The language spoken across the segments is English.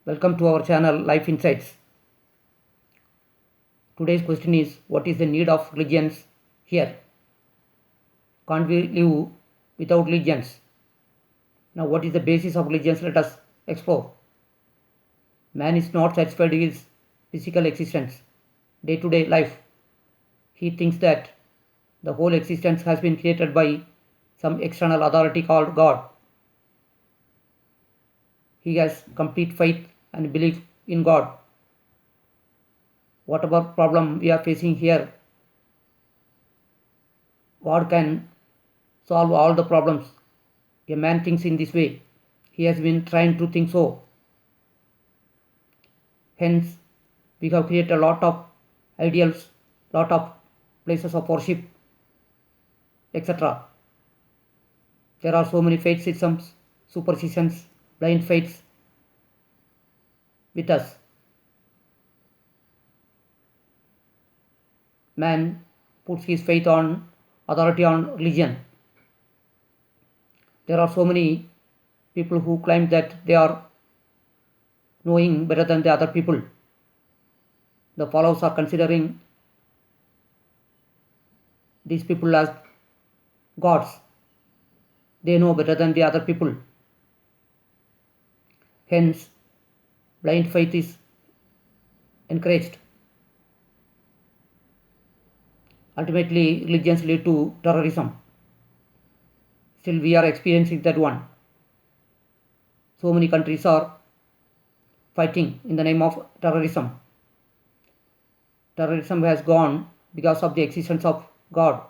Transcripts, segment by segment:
Welcome to our channel Life Insights. Today's question is, what is the need of religions here? Can't we live without religions? Now, what is the basis of religions? Let us explore. Man is not satisfied with his physical existence, day-to-day life. He thinks that the whole existence has been created by some external authority called God. He has complete faith and belief in God. Whatever problem we are facing here, God can solve all the problems. A man thinks in this way. He has been trying to think so. Hence, we have created a lot of ideals, lot of places of worship, etc. There are so many faith systems, superstitions, blind faiths with us. Man puts his faith on authority, on religion. There are so many people who claim that they are knowing better than the other people. The followers are considering these people as gods. They know better than the other people. Hence, blind faith is encouraged. Ultimately, religions lead to terrorism. Still, we are experiencing that one. So many countries are fighting in the name of terrorism. Terrorism has gone because of the existence of God.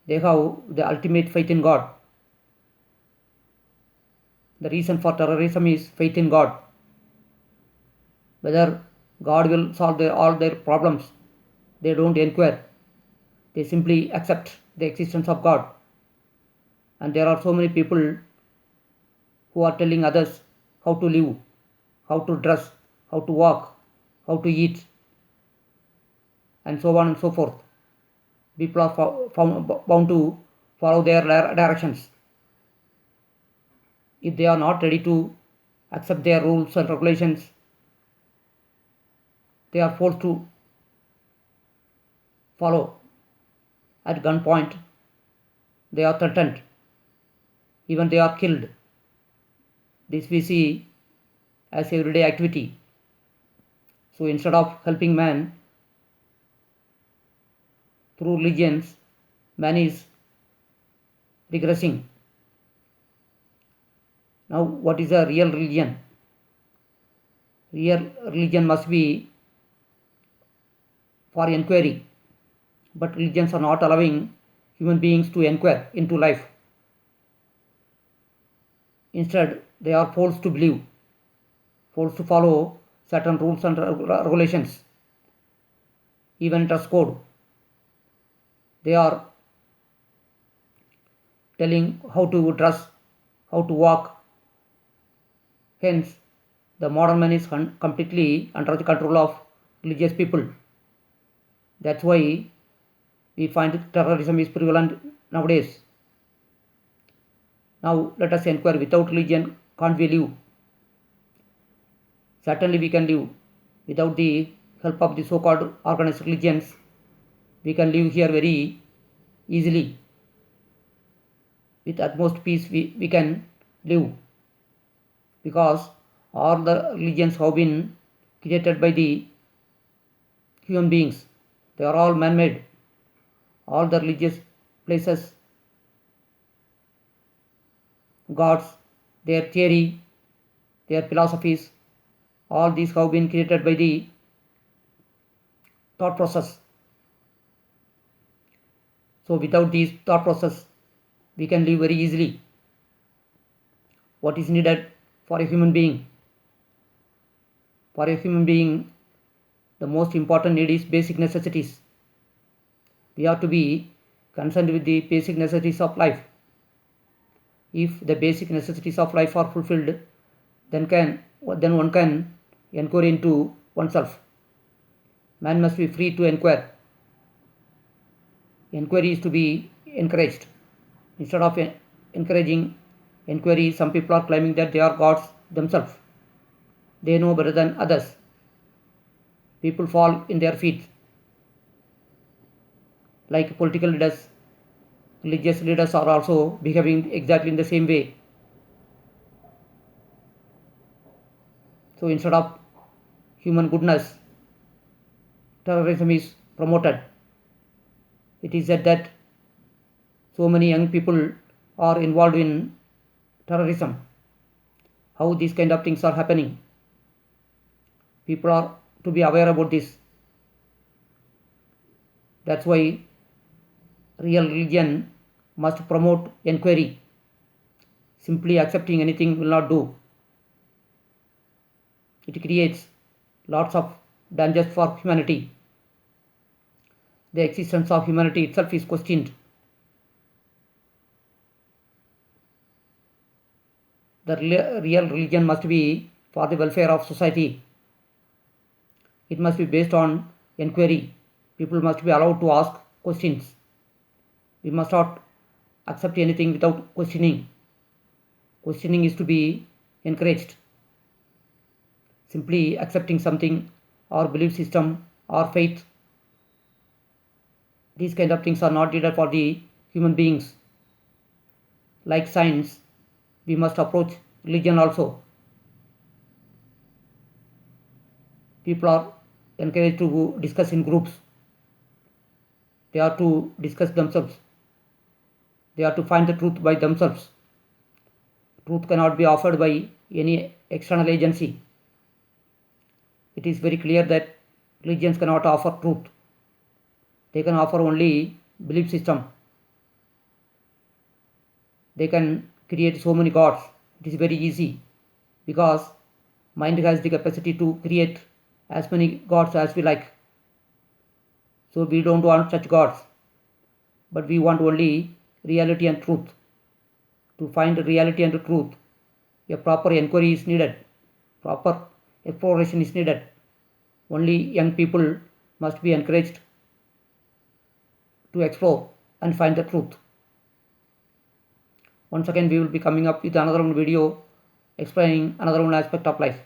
They have the ultimate faith in God. The reason for terrorism is faith in God. Whether God will solve all their problems, they don't inquire. They simply accept the existence of God. And there are so many people who are telling others how to live, how to dress, how to walk, how to eat, and so on and so forth. People are bound to follow their directions. If they are not ready to accept their rules and regulations, they are forced to follow. At gunpoint, they are threatened. Even they are killed. This we see as everyday activity. So instead of helping man through religions, man is regressing. Now, what is a real religion? Real religion must be for inquiry, but religions are not allowing human beings to inquire into life. Instead, they are forced to believe, forced to follow certain rules and regulations, even dress code. They are telling how to dress, how to walk. Hence, the modern man is completely under the control of religious people. That's why we find terrorism is prevalent nowadays. Now, let us inquire, without religion, can't we live? Certainly, we can live. Without the help of the so-called organized religions, we can live here very easily. With utmost peace, we can live. Because all the religions have been created by the human beings. They are all man-made. All the religious places, gods, their theory, their philosophies, all these have been created by the thought process. So without these thought process, we can live very easily. What is needed for a human being? For a human being, the most important need is basic necessities. We have to be concerned with the basic necessities of life. If the basic necessities of life are fulfilled, then one can inquire into oneself. Man must be free to inquire. Inquiry is to be encouraged. Instead of encouraging inquiry, some people are claiming that they are gods themselves. they know better than others. People fall in their feet. Like political leaders, religious leaders are also behaving exactly in the same way. So instead of human goodness, terrorism is promoted. It is said that so many young people are involved in terrorism. How these kind of things are happening? People are to be aware about this. That's why real religion must promote inquiry. Simply accepting anything will not do. It creates lots of dangers for humanity. The existence of humanity itself is questioned. The real religion must be for the welfare of society. It must be based on inquiry. People must be allowed to ask questions. We must not accept anything without questioning. Questioning is to be encouraged. Simply accepting something or belief system or faith, these kind of things are not needed for the human beings. Like science, we must approach religion also. People are encouraged to discuss in groups. They are to discuss themselves. They are to find the truth by themselves. Truth cannot be offered by any external agency. It is very clear that religions cannot offer truth. They can offer only belief system. They can create so many gods. It is very easy because mind has the capacity to create as many gods as we like. So we don't want such gods, but we want only reality and truth. To find reality and truth, a proper inquiry is needed, proper exploration is needed. Only young people must be encouraged to explore and find the truth. Once again, we will be coming up with another one video explaining another one aspect of life.